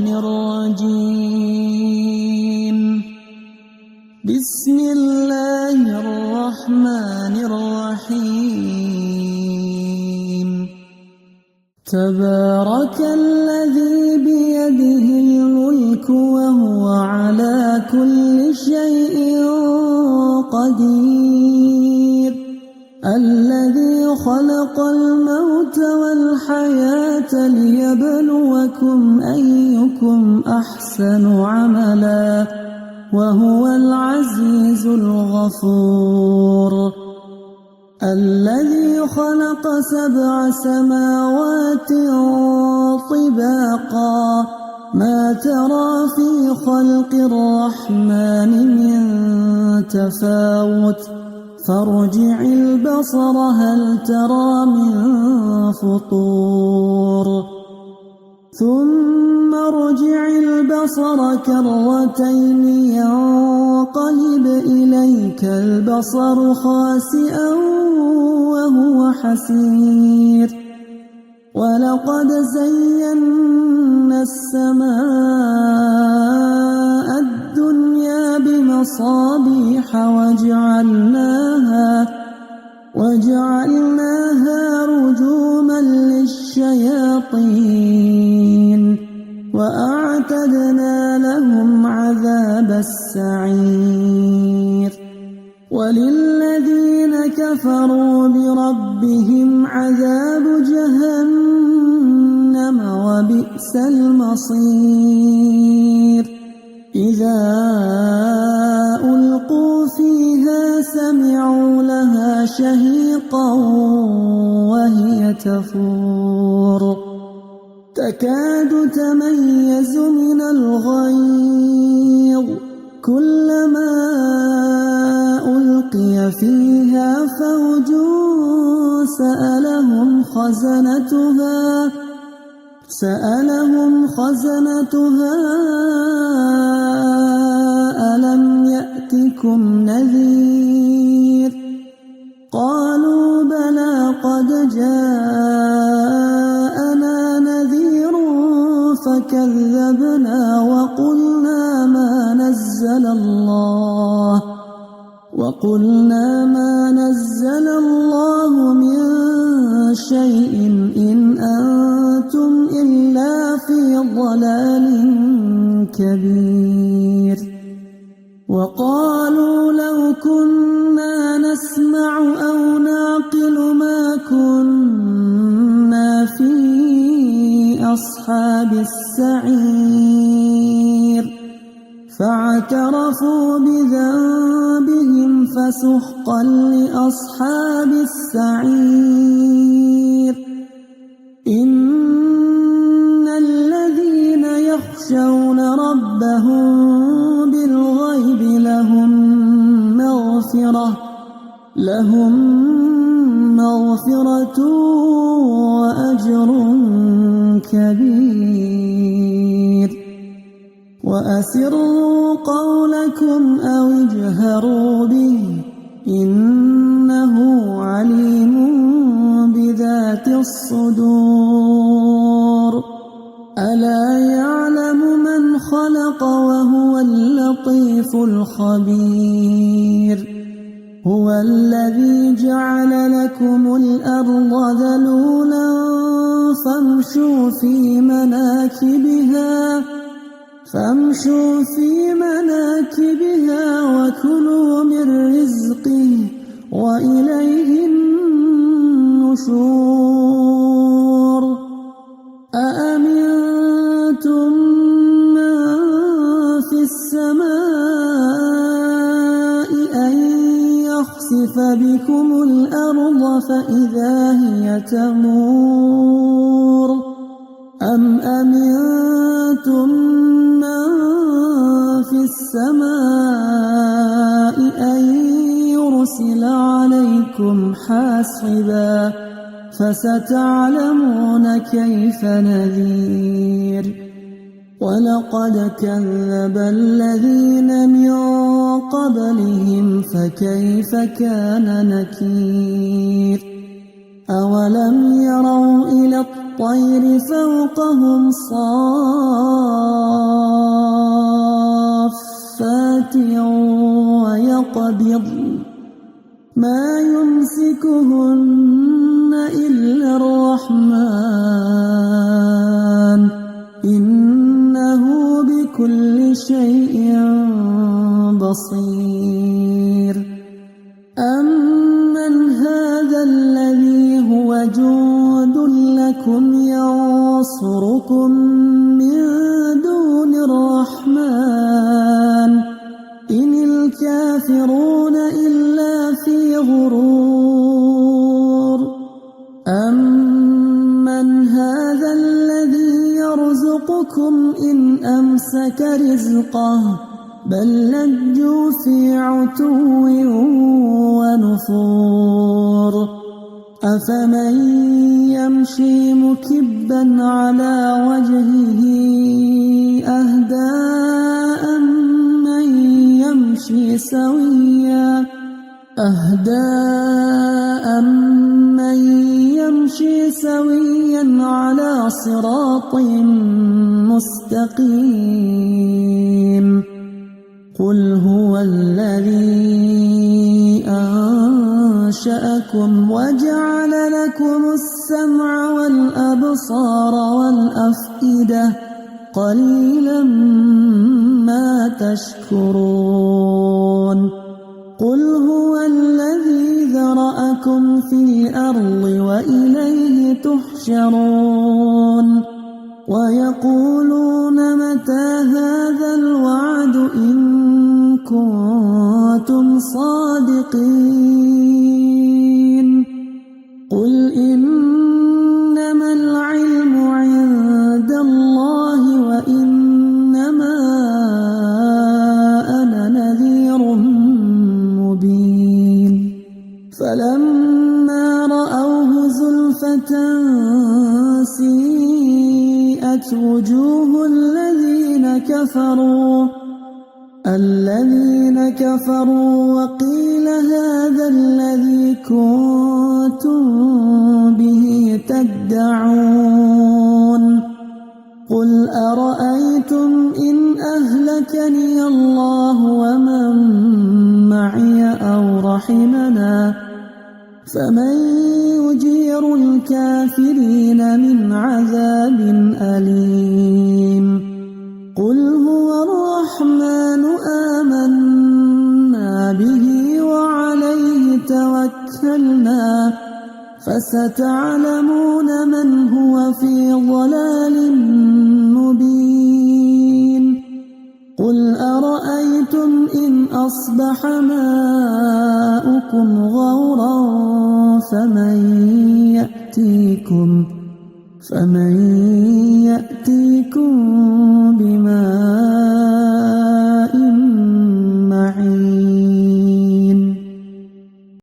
الشيطان الرجيم. بسم الله الرحمن الرحيم. تبارك الذي بيده الملك وهو على كل شيء قدير. الذي خلق الموت والحياة ليبلوكم أيكم أحسن عملا وهو العزيز الغفور. الذي خلق 7 سماوات طباقا ما ترى في خلق الرحمن من تفاوت فارجع البصر هل ترى من فطور ثم ارجع البصر كرتين ينقلب إليك البصر خاسئا وهو حسير. ولقد زينا السماء الدنيا بمصابيح وجعلناها رجوما للشياطين وأعتدنا لهم عذاب السعير. وللذين كفروا بربهم عذاب جهنم وبئس المصير. إذا ألقوا فيها سمعوا لها شهيقا وهي تفور تكاد تميز من الغيظ كلما ألقي فيها فوج سألهم خزنتها ألم يأتكم نذير قالوا بلى قد جاءنا نذير فكذبنا وقلنا ما نزل الله من شيء إن أنتم إلا في ضلال كبير. وقالوا لو كنا نسمع أو نعقل ما كنا في أصحاب السعير فاعترفوا بذنبهم فسحقا لأصحاب السعير. إن الذين يخشون ربهم بالغيب لهم مغفرة وأجر كبير. وأسروا قولكم أو اجهروا به إنه عليم بذات الصدور. ألا يعلم من خلق وهو اللطيف الخبير. هو الذي جعل لكم الأرض ذلولا فامشوا في مناكبها وكلوا من رزقه وإليه النشور. أأمنتم من في السماء أن يخسف بكم الأرض فإذا هي تمور أم أمنتم من في السماء أن يرسل عليكم حاصبا فستعلمون كيف نذير. ولقد كذب الذين من قبلهم فكيف كان نكير. أولم يروا إلى الطير فوقهم صافات يمسهن إلا الرحمن إنه بكل شيء بصير أمن هذا الذي هو جند لكم ينصركم من دون الرحمن إن الكافرون إلا في غرور أمن هذا الذي يرزقكم إن أمسك رزقه بل لجوا في عتو ونفور أفمن يمشي مكبا على وجهه أهدى أمن يمشي سويا على صراط مستقيم قل هو الذي أنشأكم وجعل لكم السمع والأبصار والأفئدة قليلا ما تشكرون قل هو الذي ذرأكم في الأرض وإليه تحشرون ويقولون متى هذا الوعد إن كنتم صادقين قل إنما العلم عند الله وإنما أنا نذير مبين فلما رأوه زلفة سيئت وجوه الذين كفروا وقيل هذا الذي كنتم به تدعون قل أرأيتم إن أهلكني الله ومن معي أو رحمنا فمن يجير الكافرين من عذاب أليم قل هو الرحمن آمنا به وعليه توكلنا فستعلمون من هو في ضلال مبين قل أرأيتم إن أصبح ماؤكم غورا فمن يأتيكم